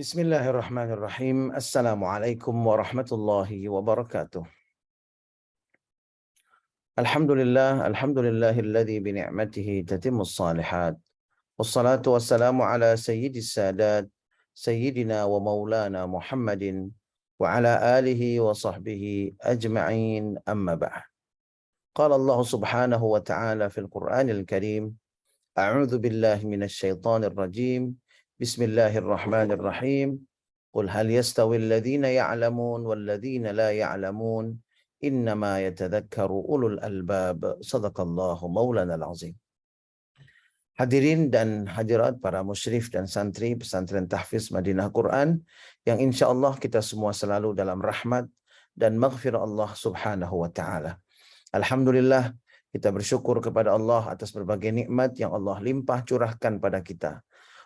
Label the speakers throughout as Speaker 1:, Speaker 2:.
Speaker 1: Bismillahirrahmanirrahim. Assalamualaikum warahmatullahi wabarakatuh. Alhamdulillahilladzi bini'matihi tatimmus salihat. Wassalatu wassalamu ala sayyidis sadat, sayyidina wa maulana Muhammadin wa ala alihi wa sahbihi ajma'in, amma ba'd. Qala Allah subhanahu wa ta'ala fil Qur'anil Karim, a'udzu billahi minasy syaithanir rajim. Bismillahirrahmanirrahim. Qul hal yastawi alladhina ya'lamun walladhina la ya'lamun innama yatadhakkaru ulul albab. Shadaqallahu maulanal azim. Hadirin dan hadirat para musyrif dan santri pesantren tahfiz Madinah Quran yang insya Allah kita semua selalu dalam rahmat dan maghfirah Allah subhanahu wa ta'ala. Alhamdulillah, kita bersyukur kepada Allah atas berbagai nikmat yang Allah limpah curahkan pada kita.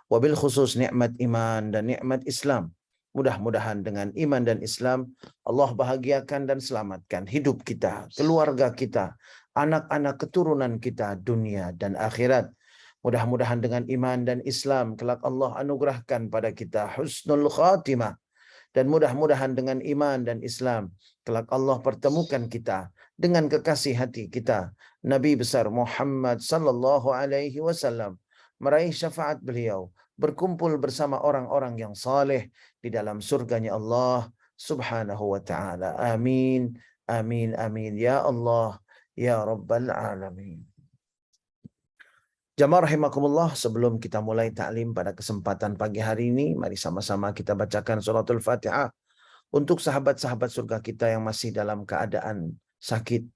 Speaker 1: Wabil khusus nikmat iman dan nikmat Islam. Mudah-mudahan dengan iman dan Islam Allah bahagiakan dan selamatkan hidup kita, keluarga kita, anak-anak keturunan kita, dunia dan akhirat. Mudah-mudahan dengan iman dan Islam kelak Allah anugerahkan pada kita husnul khatimah. Dan mudah-mudahan dengan iman dan Islam kelak Allah pertemukan kita dengan kekasih hati kita, Nabi besar Muhammad sallallahu alaihi wasallam, meraih syafaat beliau, berkumpul bersama orang-orang yang saleh di dalam surganya Allah subhanahu wa ta'ala. Amin, amin, amin. Ya Allah, ya Rabbal Alamin. Jamaah rahimakumullah, sebelum kita mulai ta'lim pada kesempatan pagi hari ini, mari sama-sama kita bacakan suratul Fatihah untuk sahabat-sahabat surga kita yang masih dalam keadaan sakit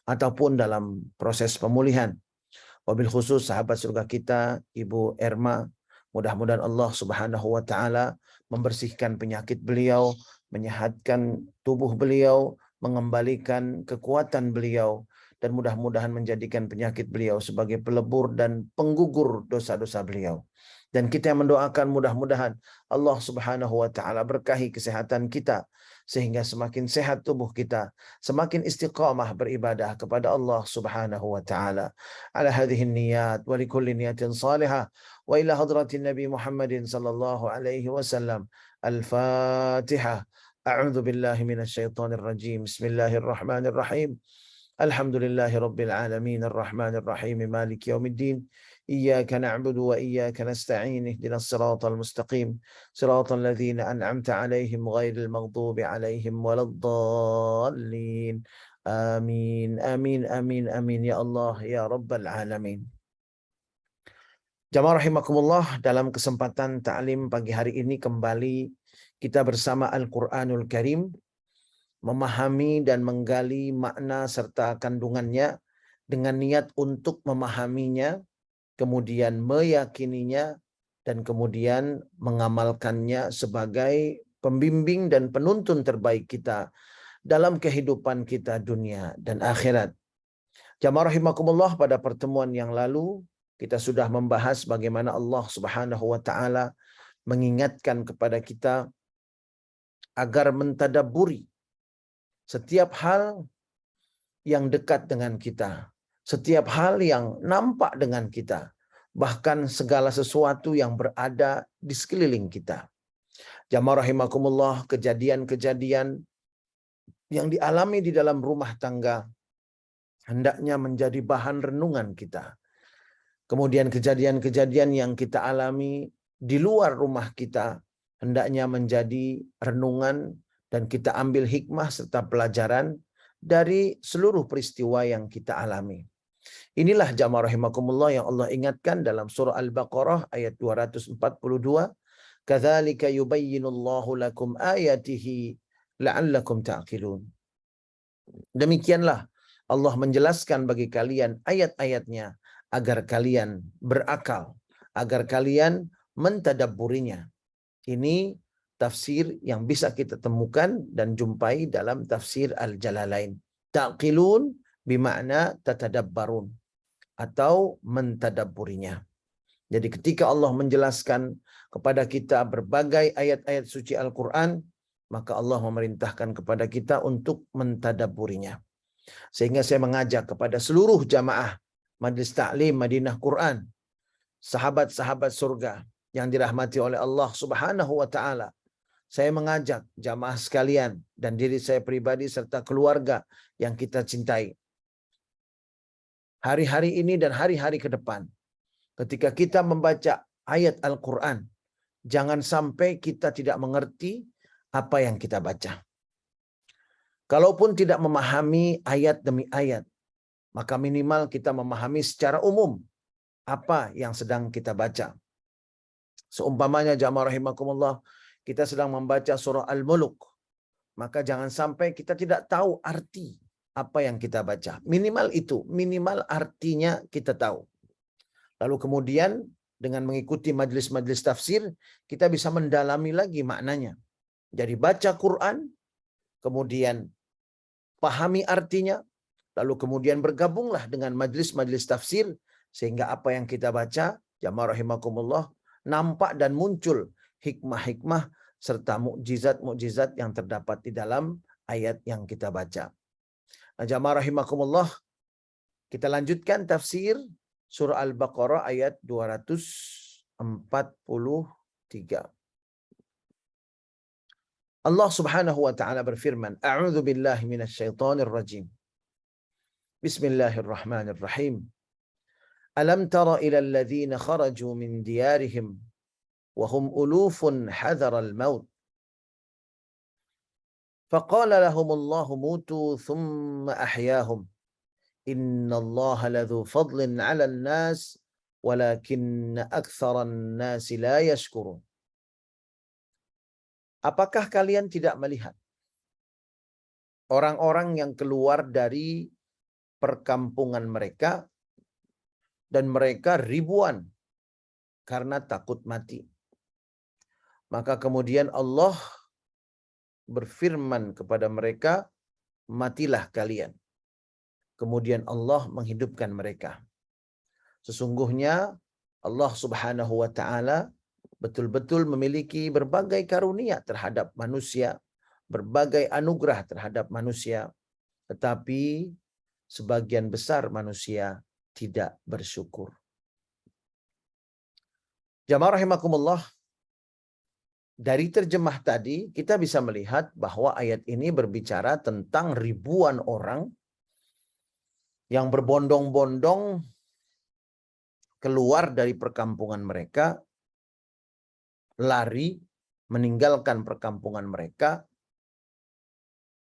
Speaker 1: ataupun dalam proses pemulihan. Wabil khusus sahabat surga kita, Ibu Erma, mudah-mudahan Allah subhanahu wa ta'ala membersihkan penyakit beliau, menyehatkan tubuh beliau, mengembalikan kekuatan beliau, dan mudah-mudahan menjadikan penyakit beliau sebagai pelebur dan penggugur dosa-dosa beliau. Dan kita yang mendoakan mudah-mudahan Allah subhanahu wa ta'ala berkahi kesehatan kita, sehingga semakin sehat tubuh kita, semakin istiqamah beribadah kepada Allah subhanahu wa ta'ala. Ala hadhihi niyat wa likulli niyatin salihah wa ila hadratin Nabi Muhammadin sallallahu alaihi wasallam. Al-Fatihah. A'udzu billahi minasy syaithanir rajim. Bismillahirrahmanirrahim. Alhamdulillahi rabbil alamin arrahmanir rahim maliki yaumiddin. Iyyaka na'budu wa iyyaka nasta'in ihdinas siratal mustaqim siratal ladzina an'amta 'alaihim ghairil maghdubi 'alaihim waladdallin. Amin, amin, amin, amin ya Allah ya Rabbal Alamin. Jamaah rahimakumullah, dalam kesempatan ta'lim pagi hari ini kembali kita bersama Al-Qur'anul Karim, memahami dan menggali makna serta kandungannya dengan niat untuk memahaminya, kemudian meyakininya, dan kemudian mengamalkannya sebagai pembimbing dan penuntun terbaik kita dalam kehidupan kita dunia dan akhirat. Jamaah rahimakumullah, pada pertemuan yang lalu kita sudah membahas bagaimana Allah subhanahu wa ta'ala mengingatkan kepada kita agar mentadabburi setiap hal yang dekat dengan kita, setiap hal yang nampak dengan kita, bahkan segala sesuatu yang berada di sekeliling kita. Jamaah rahimakumullah, kejadian-kejadian yang dialami di dalam rumah tangga hendaknya menjadi bahan renungan kita. Kemudian kejadian-kejadian yang kita alami di luar rumah kita hendaknya menjadi renungan dan kita ambil hikmah serta pelajaran dari seluruh peristiwa yang kita alami. Inilah jamaah rahimakumullah yang Allah ingatkan dalam surah Al-Baqarah ayat 242. Kadzalika yubayyinullahu lakum ayatihi la'allakum ta'qilun. Demikianlah Allah menjelaskan bagi kalian ayat-ayatnya agar kalian berakal, agar kalian mentadabburinya. Ini tafsir yang bisa kita temukan dan jumpai dalam tafsir Al-Jalalain. Ta'qilun bimakna tatadabbarun atau mentadabburinya. Jadi ketika Allah menjelaskan kepada kita berbagai ayat-ayat suci Al-Quran, maka Allah memerintahkan kepada kita untuk mentadabburinya. Sehingga saya mengajak kepada seluruh jamaah Majelis Ta'lim Madinah Quran, sahabat-sahabat surga, yang dirahmati oleh Allah Subhanahu wa taala, saya mengajak jamaah sekalian dan diri saya pribadi serta keluarga yang kita cintai, hari-hari ini dan hari-hari ke depan, ketika kita membaca ayat Al-Quran, jangan sampai kita tidak mengerti apa yang kita baca. Kalaupun tidak memahami ayat demi ayat, maka minimal kita memahami secara umum apa yang sedang kita baca. Seumpamanya jamaah rahimakumullah, kita sedang membaca surah Al-Mulk, maka jangan sampai kita tidak tahu arti apa yang kita baca. Minimal itu, minimal artinya kita tahu. Lalu kemudian dengan mengikuti majelis-majelis tafsir, kita bisa mendalami lagi maknanya. Jadi baca Quran, kemudian pahami artinya, lalu kemudian bergabunglah dengan majelis-majelis tafsir, sehingga apa yang kita baca, jamaah rahimakumullah, nampak dan muncul hikmah-hikmah serta mukjizat-mukjizat yang terdapat di dalam ayat yang kita baca. Nah, jamaah rahimakumullah, kita lanjutkan tafsir surah Al-Baqarah ayat 243. Allah Subhanahu wa taala berfirman, A'udzu billahi minasyaitonir rajim. Bismillahirrahmanirrahim. Alam tara ilal ladzina kharaju min diyarihim wa hum ulufun hadaral maut. Faqala lahumullahu mutu thumma ahyahum. Innallaha ladzu fadlin 'alan nas walakinna aktsaran nasi la yashkurun. Apakah kalian tidak melihat orang-orang yang keluar dari perkampungan mereka dan mereka ribuan karena takut mati? Maka kemudian Allah berfirman kepada mereka, matilah kalian. Kemudian Allah menghidupkan mereka. Sesungguhnya Allah Subhanahu wa taala betul-betul memiliki berbagai karunia terhadap manusia, berbagai anugerah terhadap manusia, tetapi sebagian besar manusia tidak bersyukur. Jamaah rahimakumullah, dari terjemah tadi kita bisa melihat bahwa ayat ini berbicara tentang ribuan orang yang berbondong-bondong keluar dari perkampungan mereka, lari, meninggalkan perkampungan mereka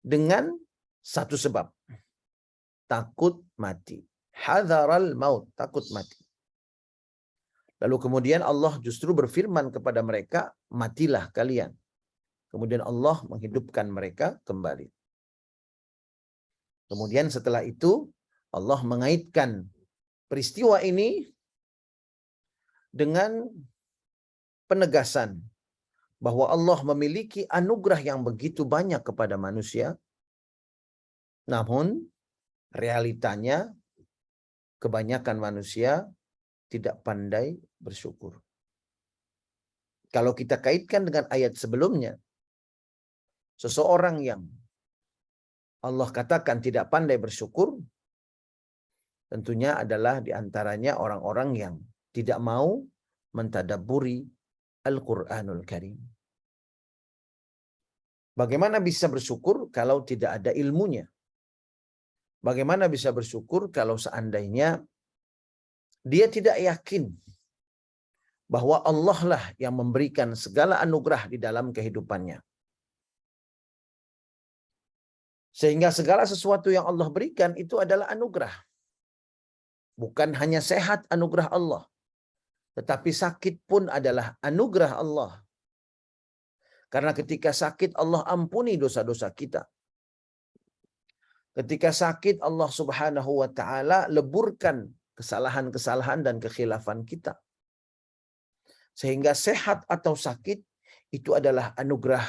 Speaker 1: dengan satu sebab, takut mati. Hadzaral maut, takut mati. Lalu kemudian Allah justru berfirman kepada mereka, matilah kalian. Kemudian Allah menghidupkan mereka kembali. Kemudian setelah itu Allah mengaitkan peristiwa ini dengan penegasan bahwa Allah memiliki anugerah yang begitu banyak kepada manusia, namun realitanya kebanyakan manusia tidak pandai bersyukur. Kalau kita kaitkan dengan ayat sebelumnya, seseorang yang Allah katakan tidak pandai bersyukur, tentunya adalah diantaranya orang-orang yang tidak mau mentadabburi Al-Quranul Karim. Bagaimana bisa bersyukur kalau tidak ada ilmunya? Bagaimana bisa bersyukur kalau seandainya dia tidak yakin bahwa Allah lah yang memberikan segala anugerah di dalam kehidupannya. Sehingga segala sesuatu yang Allah berikan itu adalah anugerah. Bukan hanya sehat anugerah Allah, tetapi sakit pun adalah anugerah Allah. Karena ketika sakit Allah ampuni dosa-dosa kita. Ketika sakit Allah Subhanahu wa taala leburkan kesalahan-kesalahan dan kekhilafan kita. Sehingga sehat atau sakit itu adalah anugerah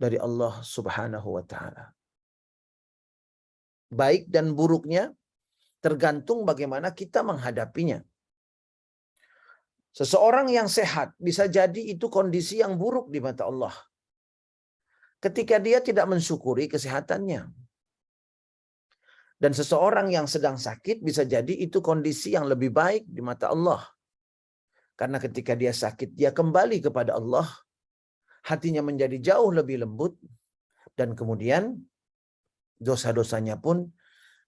Speaker 1: dari Allah Subhanahu wa taala. Baik dan buruknya tergantung bagaimana kita menghadapinya. Seseorang yang sehat bisa jadi itu kondisi yang buruk di mata Allah, ketika dia tidak mensyukuri kesehatannya. Dan seseorang yang sedang sakit bisa jadi itu kondisi yang lebih baik di mata Allah, Karena ketika dia sakit, dia kembali kepada Allah, hatinya menjadi jauh lebih lembut, dan kemudian dosa-dosanya pun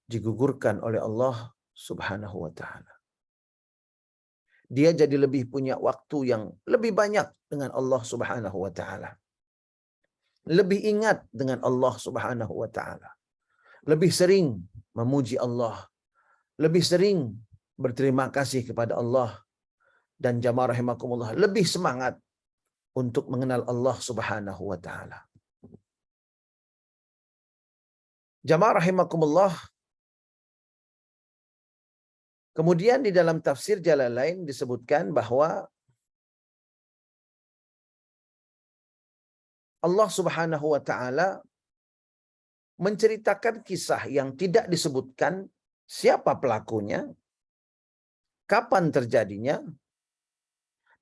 Speaker 1: digugurkan oleh Allah Subhanahu wa taala. Dia jadi lebih punya waktu yang lebih banyak dengan Allah Subhanahu wa taala. Lebih ingat dengan Allah Subhanahu wa taala. Lebih sering memuji Allah. Lebih sering berterima kasih kepada Allah, dan jamaah rahimakumullah lebih semangat untuk mengenal Allah Subhanahu wa taala. Jamaah rahimakumullah, kemudian di dalam tafsir Jalalain disebutkan bahwa Allah Subhanahu wa taala menceritakan kisah yang tidak disebutkan siapa pelakunya, kapan terjadinya,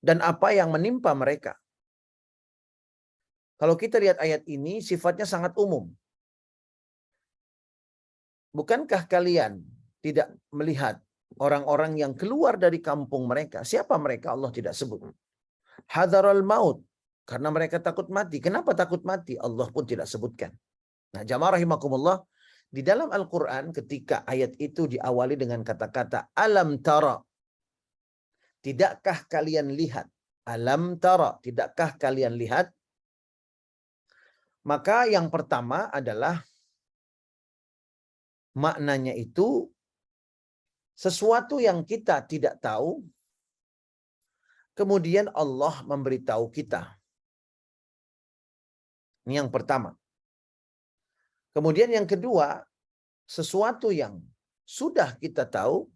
Speaker 1: dan apa yang menimpa mereka. Kalau kita lihat ayat ini, sifatnya sangat umum. Bukankah kalian tidak melihat orang-orang yang keluar dari kampung mereka? Siapa mereka? Allah tidak sebut. Hadzaral maut, karena mereka takut mati. Kenapa takut mati? Allah pun tidak sebutkan. Nah, jamaah rahimakumullah, di dalam Al-Quran ketika ayat itu diawali dengan kata-kata alam tara, tidakkah kalian lihat? Alam tara, tidakkah kalian lihat? Maka yang pertama adalah maknanya itu sesuatu yang kita tidak tahu, kemudian Allah memberitahu kita. Ini yang pertama. Kemudian yang kedua, sesuatu yang sudah kita tahu,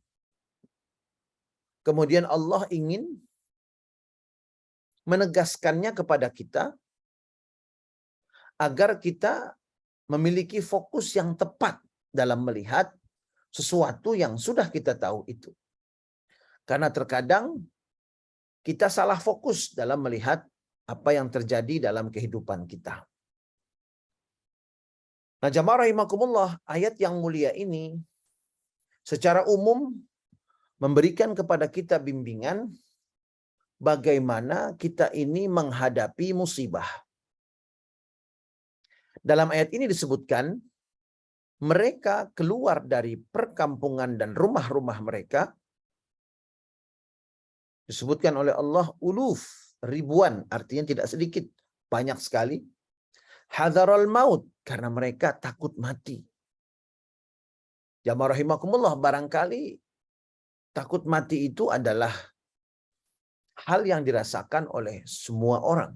Speaker 1: kemudian Allah ingin menegaskannya kepada kita agar kita memiliki fokus yang tepat dalam melihat sesuatu yang sudah kita tahu itu. Karena terkadang kita salah fokus dalam melihat apa yang terjadi dalam kehidupan kita. Nah, jamaah rahimakumullah, ayat yang mulia ini secara umum memberikan kepada kita bimbingan bagaimana kita ini menghadapi musibah. Dalam ayat ini disebutkan mereka keluar dari perkampungan dan rumah-rumah mereka. Disebutkan oleh Allah uluf, ribuan, artinya tidak sedikit, banyak sekali. Hadzaral maut, karena mereka takut mati. Jamaah rahimakumullah, barangkali takut mati itu adalah hal yang dirasakan oleh semua orang.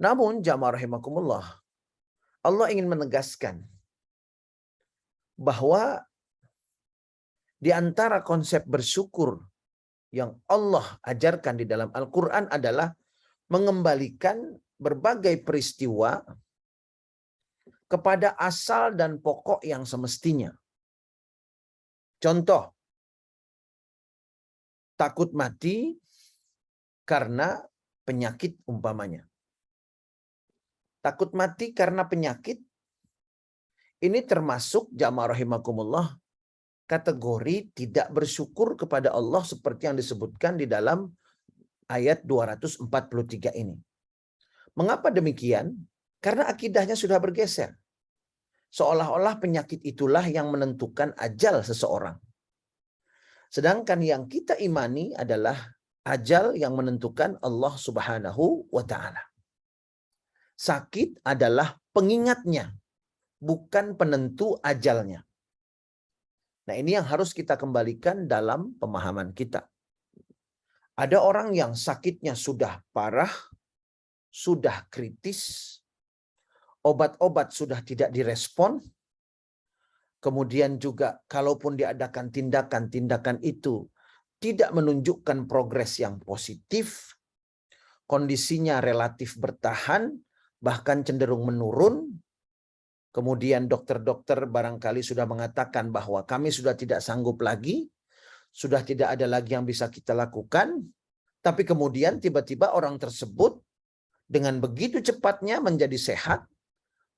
Speaker 1: Namun jamaah rahimakumullah, Allah ingin menegaskan bahwa di antara konsep bersyukur yang Allah ajarkan di dalam Al-Quran adalah mengembalikan berbagai peristiwa kepada asal dan pokok yang semestinya. Contoh, takut mati karena penyakit umpamanya. Takut mati karena penyakit ini termasuk jamaah rahimakumullah kategori tidak bersyukur kepada Allah seperti yang disebutkan di dalam ayat 243 ini. Mengapa demikian? Karena akidahnya sudah bergeser. Seolah-olah penyakit itulah yang menentukan ajal seseorang. Sedangkan yang kita imani adalah ajal yang menentukan Allah Subhanahu wa taala. Sakit adalah pengingatnya, bukan penentu ajalnya. Nah, ini yang harus kita kembalikan dalam pemahaman kita. Ada orang yang sakitnya sudah parah, sudah kritis, obat-obat sudah tidak direspon, kemudian juga kalaupun diadakan tindakan-tindakan itu tidak menunjukkan progres yang positif, kondisinya relatif bertahan, bahkan cenderung menurun. Kemudian dokter-dokter barangkali sudah mengatakan bahwa kami sudah tidak sanggup lagi, sudah tidak ada lagi yang bisa kita lakukan. Tapi kemudian tiba-tiba orang tersebut dengan begitu cepatnya menjadi sehat,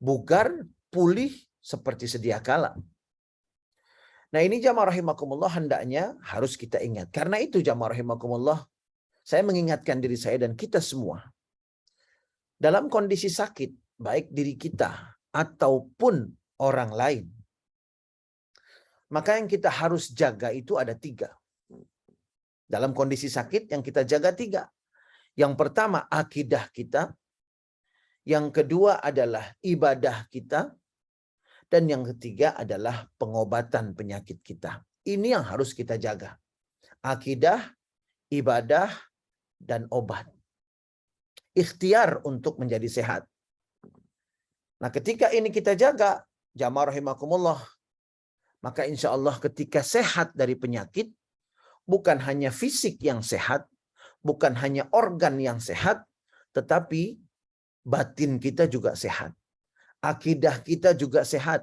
Speaker 1: bugar, pulih seperti sedia kala. Nah ini jamaah rahimakumullah hendaknya harus kita ingat. Karena itu jamaah rahimakumullah, saya mengingatkan diri saya dan kita semua. Dalam kondisi sakit, baik diri kita ataupun orang lain, maka yang kita harus jaga itu ada 3. Dalam kondisi sakit yang kita jaga 3. Yang pertama akidah kita, yang kedua adalah ibadah kita, dan yang ketiga adalah pengobatan penyakit kita. Ini yang harus kita jaga. Akidah, ibadah, dan obat. Ikhtiar untuk menjadi sehat. Nah ketika ini kita jaga, jamaah rahimakumullah, maka insya Allah ketika sehat dari penyakit, bukan hanya fisik yang sehat, bukan hanya organ yang sehat, tetapi batin kita juga sehat. Akidah kita juga sehat.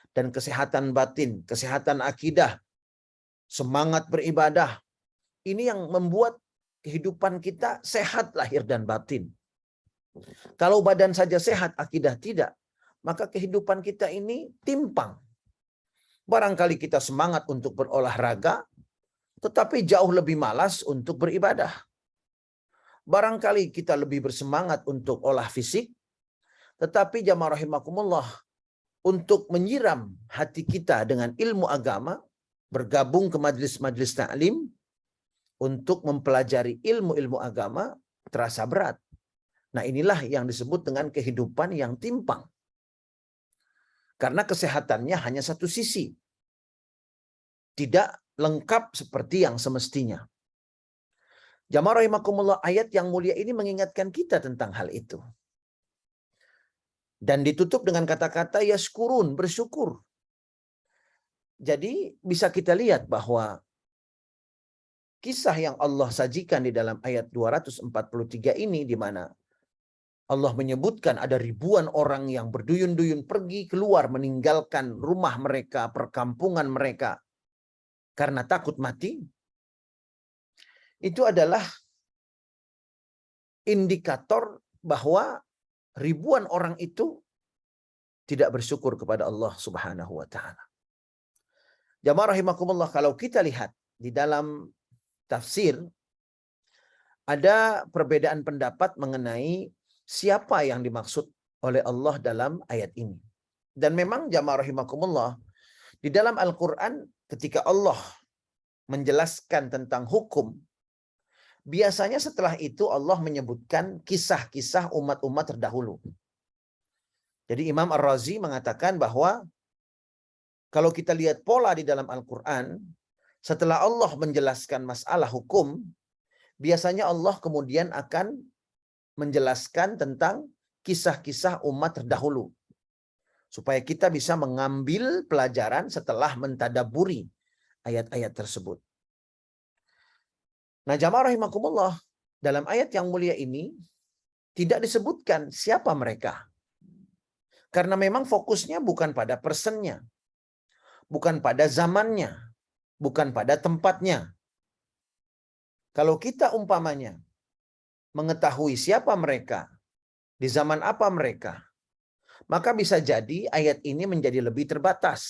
Speaker 1: Dan kesehatan batin, kesehatan akidah, semangat beribadah, ini yang membuat kehidupan kita sehat lahir dan batin. Kalau badan saja sehat, akidah tidak, maka kehidupan kita ini timpang. Barangkali kita semangat untuk berolahraga, tetapi jauh lebih malas untuk beribadah. Barangkali kita lebih bersemangat untuk olah fisik, tetapi jamaah rahimakumullah, untuk menyiram hati kita dengan ilmu agama, bergabung ke majelis-majelis ta'lim, untuk mempelajari ilmu-ilmu agama, terasa berat. Nah inilah yang disebut dengan kehidupan yang timpang. Karena kesehatannya hanya satu sisi. Tidak lengkap seperti yang semestinya. Jamaah rahimakumullah, ayat yang mulia ini mengingatkan kita tentang hal itu. Dan ditutup dengan kata-kata yaskurun, bersyukur. Jadi bisa kita lihat bahwa kisah yang Allah sajikan di dalam ayat 243 ini, di mana Allah menyebutkan ada ribuan orang yang berduyun-duyun pergi keluar meninggalkan rumah mereka, perkampungan mereka, karena takut mati. Itu adalah indikator bahwa ribuan orang itu tidak bersyukur kepada Allah Subhanahu wa taala. Jamaah rahimakumullah, kalau kita lihat di dalam tafsir ada perbedaan pendapat mengenai siapa yang dimaksud oleh Allah dalam ayat ini. Dan memang jamaah rahimakumullah, di dalam Al-Qur'an ketika Allah menjelaskan tentang hukum, biasanya setelah itu Allah menyebutkan kisah-kisah umat-umat terdahulu. Jadi Imam Ar-Razi mengatakan bahwa kalau kita lihat pola di dalam Al-Quran, setelah Allah menjelaskan masalah hukum, biasanya Allah kemudian akan menjelaskan tentang kisah-kisah umat terdahulu. Supaya kita bisa mengambil pelajaran setelah mentadaburi ayat-ayat tersebut. Nah jamaah rahimakumullah, dalam ayat yang mulia ini tidak disebutkan siapa mereka. Karena memang fokusnya bukan pada personnya, bukan pada zamannya, bukan pada tempatnya. Kalau kita umpamanya mengetahui siapa mereka, di zaman apa mereka, maka bisa jadi ayat ini menjadi lebih terbatas.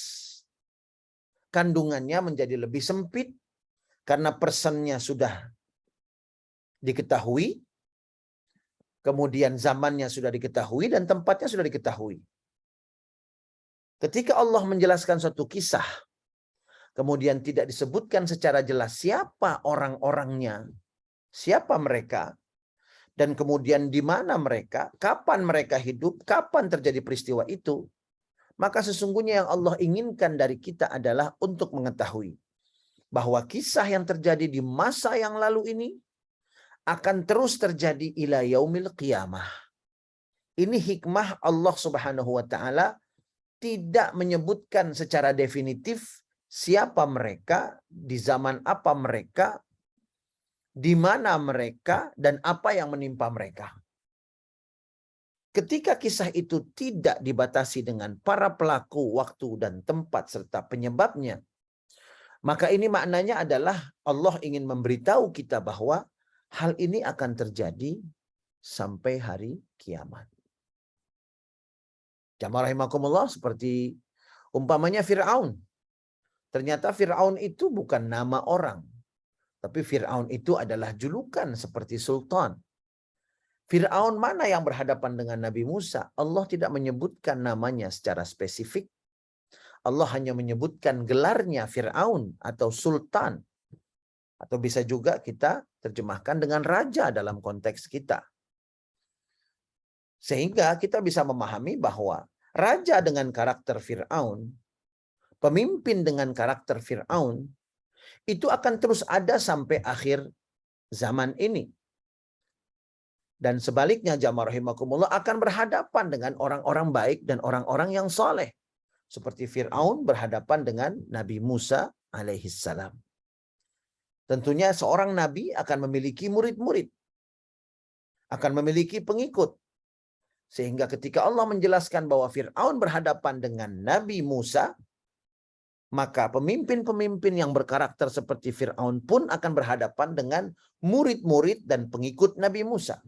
Speaker 1: Kandungannya menjadi lebih sempit, karena personnya sudah diketahui, kemudian zamannya sudah diketahui, dan tempatnya sudah diketahui. Ketika Allah menjelaskan suatu kisah, kemudian tidak disebutkan secara jelas siapa orang-orangnya, siapa mereka, dan kemudian di mana mereka, kapan mereka hidup, kapan terjadi peristiwa itu, maka sesungguhnya yang Allah inginkan dari kita adalah untuk mengetahui bahwa kisah yang terjadi di masa yang lalu ini akan terus terjadi ila yaumil qiyamah. Ini hikmah Allah Subhanahu wa taala tidak menyebutkan secara definitif siapa mereka, di zaman apa mereka, di mana mereka, dan apa yang menimpa mereka. Ketika kisah itu tidak dibatasi dengan para pelaku, waktu dan tempat serta penyebabnya, maka ini maknanya adalah Allah ingin memberitahu kita bahwa hal ini akan terjadi sampai hari kiamat. Jamaah rahimakumullah, seperti umpamanya Fir'aun. Ternyata Fir'aun itu bukan nama orang. Tapi Fir'aun itu adalah julukan seperti sultan. Fir'aun mana yang berhadapan dengan Nabi Musa? Allah tidak menyebutkan namanya secara spesifik. Allah hanya menyebutkan gelarnya Fir'aun atau sultan. Atau bisa juga kita terjemahkan dengan raja dalam konteks kita. Sehingga kita bisa memahami bahwa raja dengan karakter Fir'aun, pemimpin dengan karakter Fir'aun, itu akan terus ada sampai akhir zaman ini. Dan sebaliknya jamaah rahimakumullah akan berhadapan dengan orang-orang baik dan orang-orang yang soleh. Seperti Fir'aun berhadapan dengan Nabi Musa alaihissalam. Tentunya seorang nabi akan memiliki murid-murid. Akan memiliki pengikut. Sehingga ketika Allah menjelaskan bahwa Fir'aun berhadapan dengan Nabi Musa, maka pemimpin-pemimpin yang berkarakter seperti Fir'aun pun akan berhadapan dengan murid-murid dan pengikut Nabi Musa.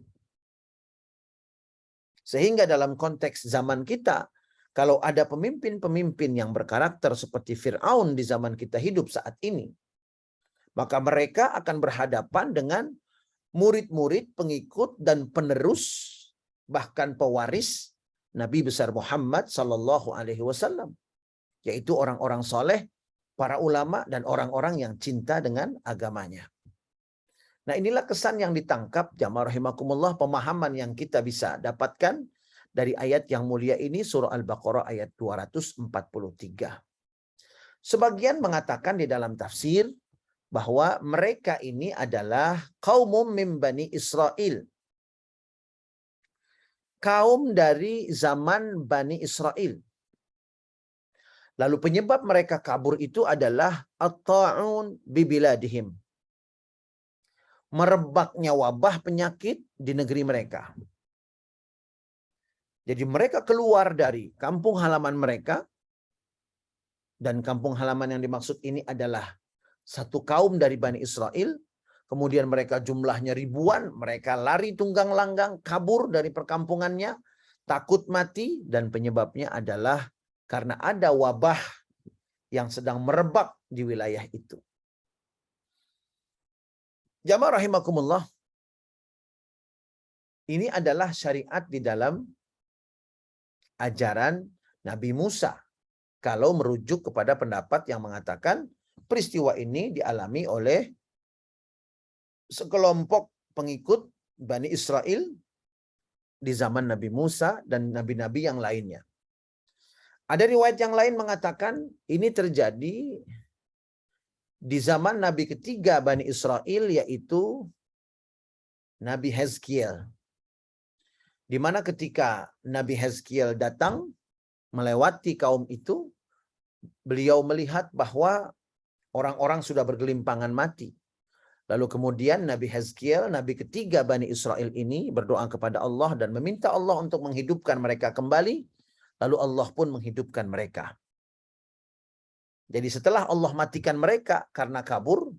Speaker 1: Sehingga dalam konteks zaman kita, kalau ada pemimpin-pemimpin yang berkarakter seperti Fir'aun di zaman kita hidup saat ini, maka mereka akan berhadapan dengan murid-murid, pengikut, dan penerus, bahkan pewaris Nabi besar Muhammad sallallahu alaihi wasallam, yaitu orang-orang soleh, para ulama, dan orang-orang yang cinta dengan agamanya. Nah, inilah kesan yang ditangkap jamaah rahimakumullah, pemahaman yang kita bisa dapatkan dari ayat yang mulia ini, surah Al-Baqarah ayat 243. Sebagian mengatakan di dalam tafsir bahwa mereka ini adalah qaumum min Bani Israel. Kaum dari zaman Bani Israel. Lalu penyebab mereka kabur itu adalah at-ta'un bibiladihim. Merebaknya wabah penyakit di negeri mereka. Jadi mereka keluar dari kampung halaman mereka, dan kampung halaman yang dimaksud ini adalah satu kaum dari Bani Israel. Kemudian mereka jumlahnya ribuan, mereka lari tunggang langgang, kabur dari perkampungannya, takut mati, dan penyebabnya adalah karena ada wabah yang sedang merebak di wilayah itu. Jamaah rahimakumullah, ini adalah syariat di dalam ajaran Nabi Musa. Kalau merujuk kepada pendapat yang mengatakan peristiwa ini dialami oleh sekelompok pengikut Bani Israel di zaman Nabi Musa dan nabi-nabi yang lainnya. Ada riwayat yang lain mengatakan ini terjadi di zaman Nabi ketiga Bani Israel, yaitu Nabi Hezkiel. Di mana ketika Nabi Hezkiel datang melewati kaum itu, beliau melihat bahwa orang-orang sudah bergelimpangan mati. Lalu kemudian Nabi Hezkiel, Nabi ketiga Bani Israel ini berdoa kepada Allah dan meminta Allah untuk menghidupkan mereka kembali. Lalu Allah pun menghidupkan mereka. Jadi setelah Allah matikan mereka karena kabur,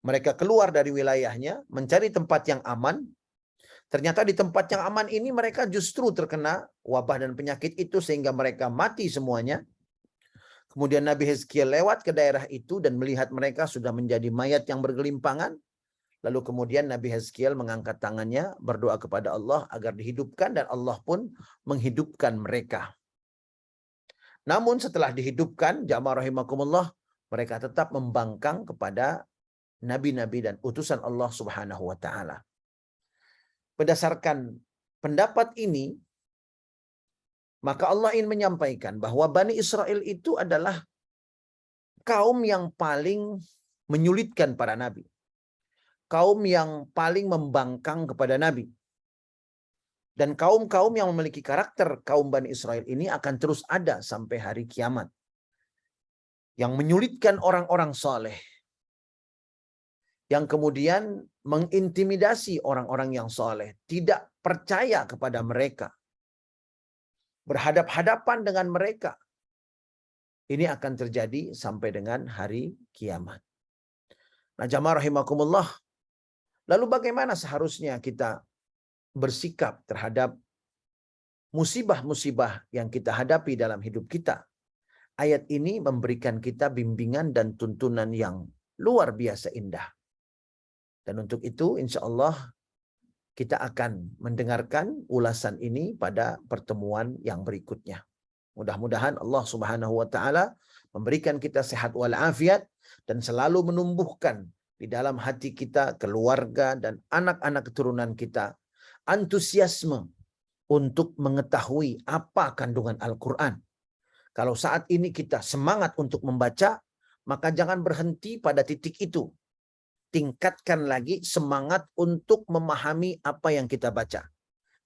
Speaker 1: mereka keluar dari wilayahnya, mencari tempat yang aman. Ternyata di tempat yang aman ini mereka justru terkena wabah dan penyakit itu sehingga mereka mati semuanya. Kemudian Nabi Hezkiel lewat ke daerah itu dan melihat mereka sudah menjadi mayat yang bergelimpangan. Lalu kemudian Nabi Hezkiel mengangkat tangannya, berdoa kepada Allah agar dihidupkan, dan Allah pun menghidupkan mereka. Namun setelah dihidupkan, jamaah rahimakumullah, mereka tetap membangkang kepada nabi-nabi dan utusan Allah Subhanahu wa taala. Berdasarkan pendapat ini, maka Allah ingin menyampaikan bahwa Bani Israel itu adalah kaum yang paling menyulitkan para nabi. Kaum yang paling membangkang kepada nabi. Dan kaum-kaum yang memiliki karakter kaum Bani Israel ini akan terus ada sampai hari kiamat. Yang menyulitkan orang-orang soleh. Yang kemudian mengintimidasi orang-orang yang soleh. Tidak percaya kepada mereka. Berhadap-hadapan dengan mereka. Ini akan terjadi sampai dengan hari kiamat. Nah, jamaah rahimakumullah, lalu bagaimana seharusnya kita bersikap terhadap musibah-musibah yang kita hadapi dalam hidup kita? ayat ini memberikan kita bimbingan dan tuntunan yang luar biasa indah. Dan untuk itu insya Allah kita akan mendengarkan ulasan ini pada pertemuan yang berikutnya. Mudah-mudahan Allah Subhanahu wa taala memberikan kita sehat walafiat dan selalu menumbuhkan di dalam hati kita, keluarga dan anak-anak keturunan kita antusiasme untuk mengetahui apa kandungan Al-Quran. Kalau saat ini kita semangat untuk membaca, maka jangan berhenti pada titik itu. Tingkatkan lagi semangat untuk memahami apa yang kita baca.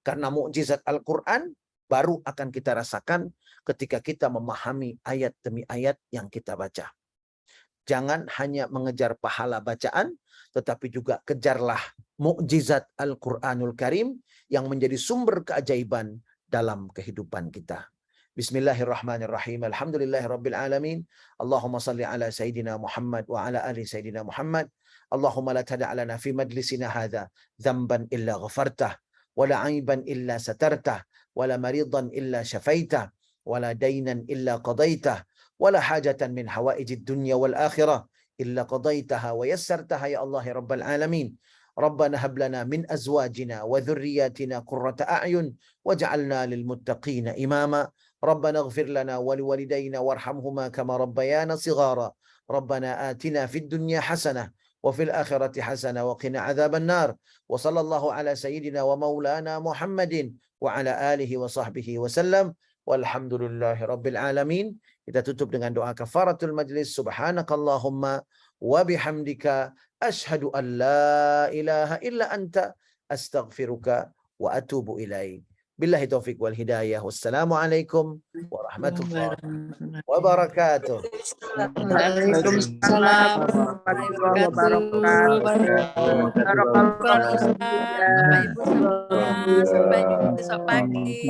Speaker 1: Karena mukjizat Al-Quran baru akan kita rasakan ketika kita memahami ayat demi ayat yang kita baca. Jangan hanya mengejar pahala bacaan, tetapi juga kejarlah mukjizat Al-Quranul Karim yang menjadi sumber keajaiban dalam kehidupan kita. Bismillahirrahmanirrahim. Alhamdulillahirabbil alamin. Allahumma salli ala sayidina Muhammad wa ala ali sayidina Muhammad. Allahumma la tada' lana fi majlisina hadha dhanban illa ghafartah wa la 'aiban illa satartah wa la maridan illa syafaitah wa la daynan illa qadaitah wa la hajatan min hawaijid dunya wal akhirah illa qadaitaha wa yassartaha ya Allah ya rabbal alamin. Rabbana hab lana min azwajina wa dhurriyyatina qurrata a'yun waj'alna lil muttaqina imama. Rabbana ighfir lana wa liwalidayna warhamhuma kama rabbayana shighara. Rabbana atina fid dunya hasanah wa fil akhirati hasanah wa qina adzaban nar. Wa sallallahu ala sayyidina wa maulana Muhammadin wa ala alihi wa sahbihi wa sallam. Walhamdulillahi rabbil alamin. Kita tutup dengan doa kafaratul majlis. Subhanakallahumma wa bihamdika asyhadu an la ilaha illa anta astaghfiruka wa atubu ilaik. Billahi taufiq wal hidayah. Wassalamualaikum warahmatullahi wabarakatuh.
Speaker 2: Waalaikumsalam warahmatullahi wabarakatuh. Barakallahu. Bapak Ibu semua, sampai besok pagi.